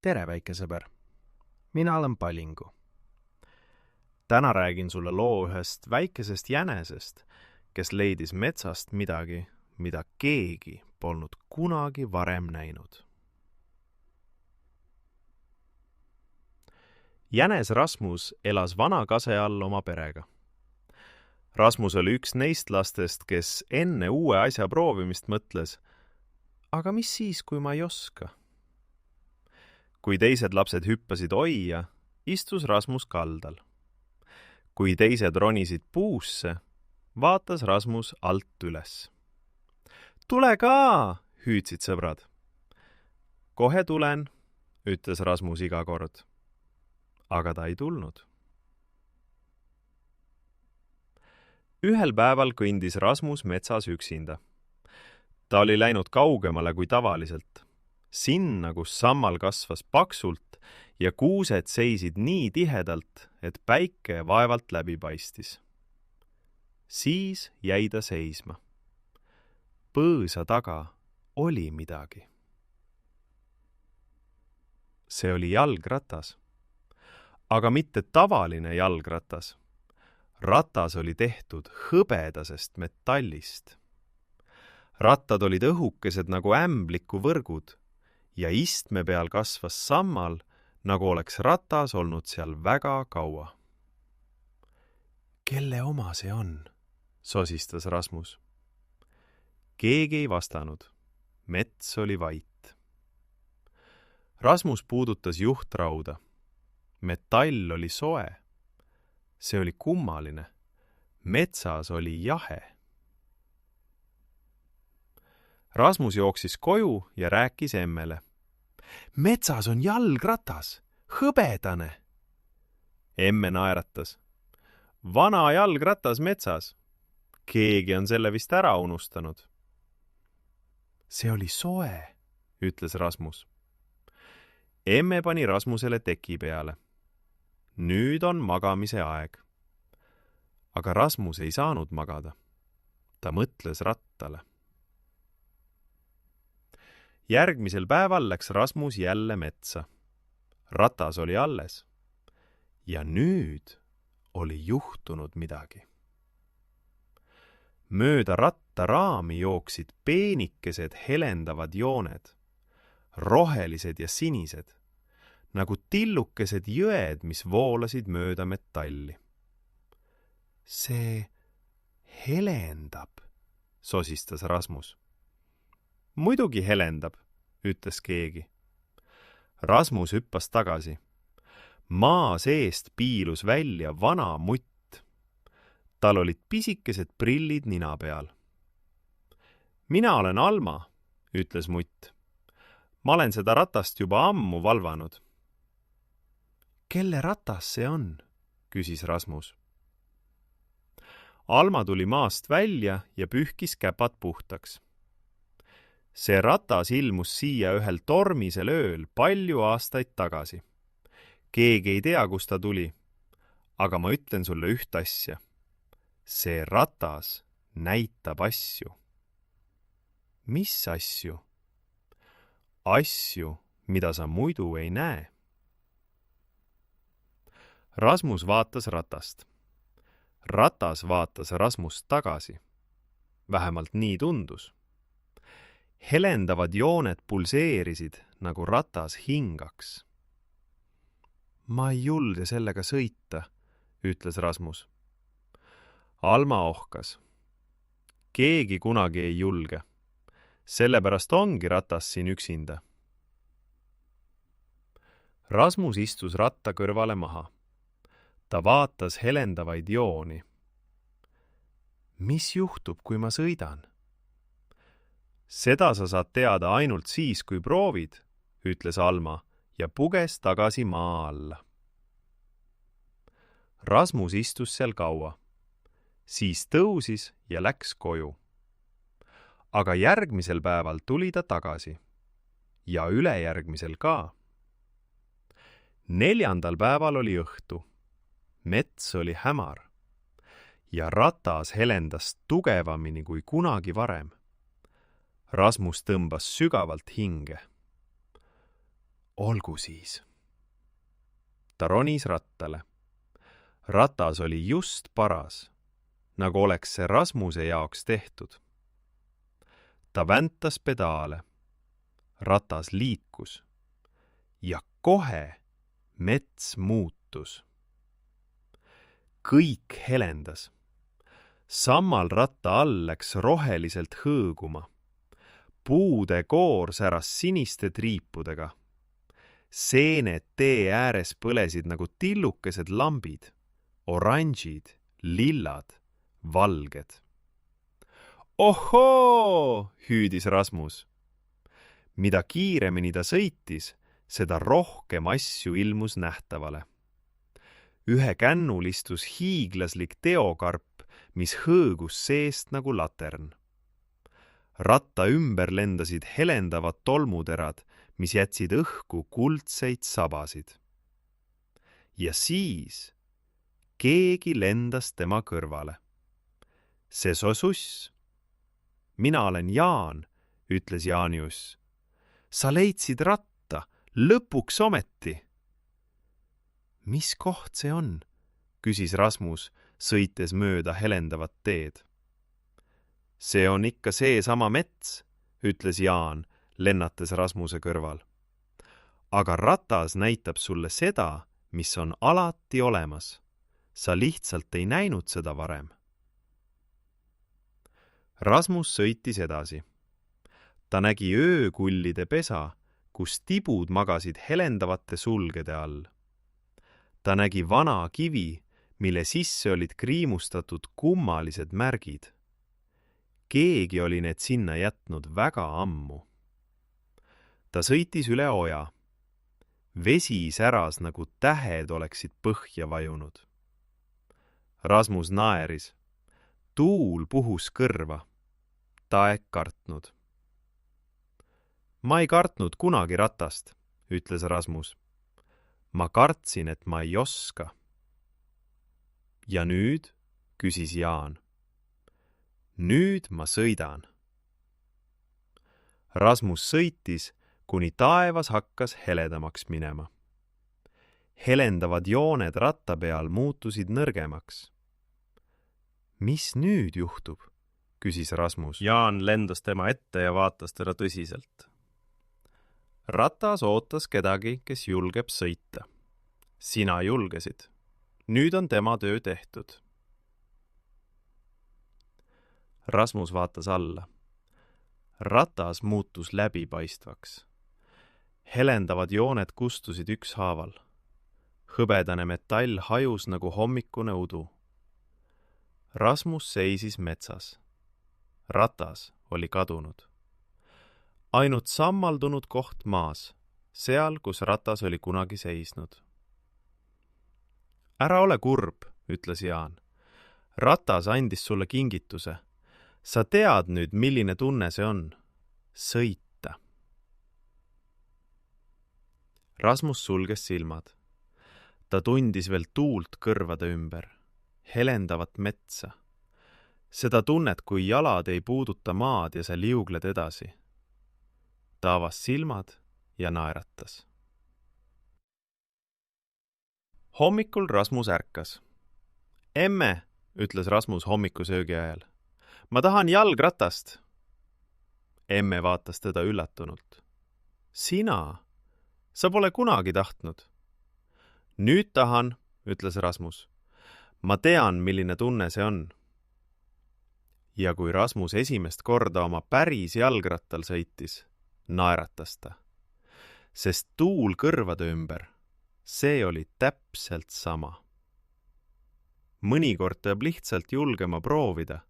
Tere, väike sõber! Mina olen Palingu. Täna räägin sulle loo ühest väikesest jänesest, kes leidis metsast midagi, mida keegi polnud kunagi varem näinud. Jänes Rasmus elas vana kase all oma perega. Rasmus oli üks neist lastest, kes enne uue asja proovimist mõtles, aga mis siis, kui ma ei oska? Kui teised lapsed hüppasid oia, istus Rasmus kaldal. Kui teised ronisid puusse, vaatas Rasmus alt üles. Tule ka, hüüdsid sõbrad. Kohe tulen, ütles Rasmus iga kord. Aga ta ei tulnud. Ühel päeval kõndis Rasmus metsas üksinda. Ta oli läinud kaugemale kui tavaliselt. Sinna, kus sammal kasvas paksult ja kuused seisid nii tihedalt, et päike vaevalt läbi paistis. Siis jäi ta seisma. Põõsa taga oli midagi. See oli jalgratas. Aga mitte tavaline jalgratas. Ratas oli tehtud hõbedasest metallist. Rattad olid õhukesed nagu ämbliku võrgud ja istme peal kasvas sammal, nagu oleks ratas olnud seal väga kaua. Kelle oma see on? Sosistas Rasmus. Keegi ei vastanud. Mets oli vait. Rasmus puudutas juhtrauda. Metall oli soe. See oli kummaline. Metsas oli jahe. Rasmus jooksis koju ja rääkis emmele. Metsas on jalgratas, hõbedane. Emme naeratas. Vana jalgratas metsas. Keegi on selle vist ära unustanud. See oli soe, ütles Rasmus. Emme pani Rasmusele teki peale. Nüüd on magamise aeg. Aga Rasmus ei saanud magada. Ta mõtles rattale. Järgmisel päeval läks Rasmus jälle metsa. Ratas oli alles. Ja nüüd oli juhtunud midagi. Mööda rattaraami jooksid peenikesed helendavad jooned, rohelised ja sinised, nagu tillukesed jõed, mis voolasid mööda metalli. See helendab, sosistas Rasmus. Muidugi helendab, ütles keegi. Rasmus hüppas tagasi. Maa seest piilus välja vana mutt. Tal olid pisikesed prillid nina peal. Mina olen Alma, ütles mutt. Ma olen seda ratast juba ammu valvanud. Kelle ratas see on? Küsis Rasmus. Alma tuli maast välja ja pühkis käpad puhtaks. See ratas ilmus siia ühel tormisel ööl palju aastaid tagasi. Keegi ei tea, kust ta tuli, aga ma ütlen sulle üht asja. See ratas näitab asju. Mis asju? Asju, mida sa muidu ei näe. Rasmus vaatas ratast. Ratas vaatas Rasmust tagasi. Vähemalt nii tundus. Helendavad jooned pulseerisid, nagu ratas hingaks. Ma ei julge sellega sõita, ütles Rasmus. Alma ohkas. Keegi kunagi ei julge. Sellepärast ongi ratas siin üksinda. Rasmus istus ratta kõrvale maha. Ta vaatas helendavaid jooni. Mis juhtub, kui ma sõidan? Seda sa saad teada ainult siis, kui proovid, ütles Alma ja puges tagasi maa alla. Rasmus istus seal kaua. Siis tõusis ja läks koju. Aga järgmisel päeval tuli ta tagasi. Ja ülejärgmisel ka. 4. päeval oli õhtu. Mets oli hämar. Ja ratas helendas tugevamini kui kunagi varem. Rasmus tõmbas sügavalt hinge. olgu siis. Ta ronis rattale. Ratas oli just paras, nagu oleks see Rasmuse jaoks tehtud. Ta väntas pedaale. Ratas liikus. Ja kohe mets muutus. Kõik helendas. Sammal ratta all läks roheliselt hõõguma. Puude koor säras siniste triipudega. Seened tee ääres põlesid nagu tillukesed lambid, oranžid, lillad, valged. Ohoo, hüüdis Rasmus. Mida kiiremini ta sõitis, seda rohkem asju ilmus nähtavale. Ühe kännul istus hiiglaslik teokarp, mis hõõgus seest nagu latern. Ratta ümber lendasid helendavad tolmuterad, mis jätsid õhku kuldseid sabasid. Ja siis keegi lendas tema kõrvale. See sosuss. Mina olen Jaan, ütles Jaanius. Sa leidsid ratta, lõpuks ometi. Mis koht see on? Küsis Rasmus, sõites mööda helendavat teed. See on ikka see sama mets, ütles Jaan, lennates Rasmuse kõrval. Aga ratas näitab sulle seda, mis on alati olemas. Sa lihtsalt ei näinud seda varem. Rasmus sõitis edasi. Ta nägi öökullide pesa, kus tibud magasid helendavate sulgede all. Ta nägi vana kivi, mille sisse olid kriimustatud kummalised märgid. Keegi oli need sinna jätnud väga ammu. Ta sõitis üle oja. Vesi säras nagu tähed oleksid põhja vajunud. Rasmus naeris. Tuul puhus kõrva. Ta ei kartnud. Ma ei kartnud kunagi ratast, ütles Rasmus. Ma kartsin, et ma ei oska. Ja nüüd, küsis Jaan. Nüüd ma sõidan. Rasmus sõitis, kuni taevas hakkas heledamaks minema. Helendavad jooned ratta peal muutusid nõrgemaks. Mis nüüd juhtub? Küsis Rasmus. Jaan lendas tema ette ja vaatas teda tõsiselt. Ratas ootas kedagi, kes julgeb sõita. Sina julgesid. Nüüd on tema töö tehtud. Rasmus vaatas alla. Ratas muutus läbipaistvaks. Helendavad jooned kustusid ükshaaval. Hõbedane metall hajus nagu hommikune udu. Rasmus seisis metsas. Ratas oli kadunud. Ainult sammaldunud koht maas, seal, kus ratas oli kunagi seisnud. Ära ole kurb, ütles Jaan. Ratas andis sulle kingituse. Sa tead nüüd, milline tunne see on. Sõita. Rasmus sulges silmad. Ta tundis veel tuult kõrvade ümber, helendavat metsa. Seda tunnet, kui jalad ei puuduta maad ja sa liugled edasi. Ta avas silmad ja naeratas. Hommikul Rasmus ärkas. Emme, ütles Rasmus hommikusöögi ajal. Ma tahan jalgratast. Emme vaatas teda üllatunult. Sina? Sa pole kunagi tahtnud. Nüüd tahan, ütles Rasmus. Ma tean, milline tunne see on. Ja kui Rasmus esimest korda oma päris jalgrattal sõitis, naeratas ta. Sest tuul kõrvade ümber, see oli täpselt sama. Mõnikord peab lihtsalt julgema proovida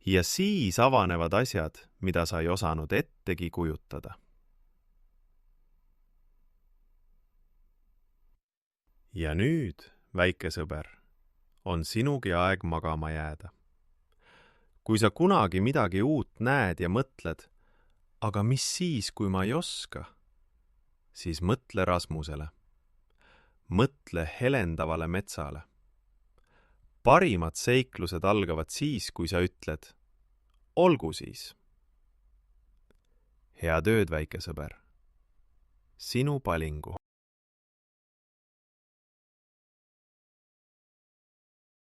ja siis avanevad asjad, mida sa ei osanud ettegi kujutada. Ja nüüd, väike sõber, on sinugi aeg magama jääda. Kui sa kunagi midagi uut näed ja mõtled, aga mis siis, kui ma ei oska, siis mõtle Rasmusele. Mõtle helendavale metsale. Parimad seiklused algavad siis, kui sa ütled, olgu siis. Head ööd, väike sõber. sinu palingu.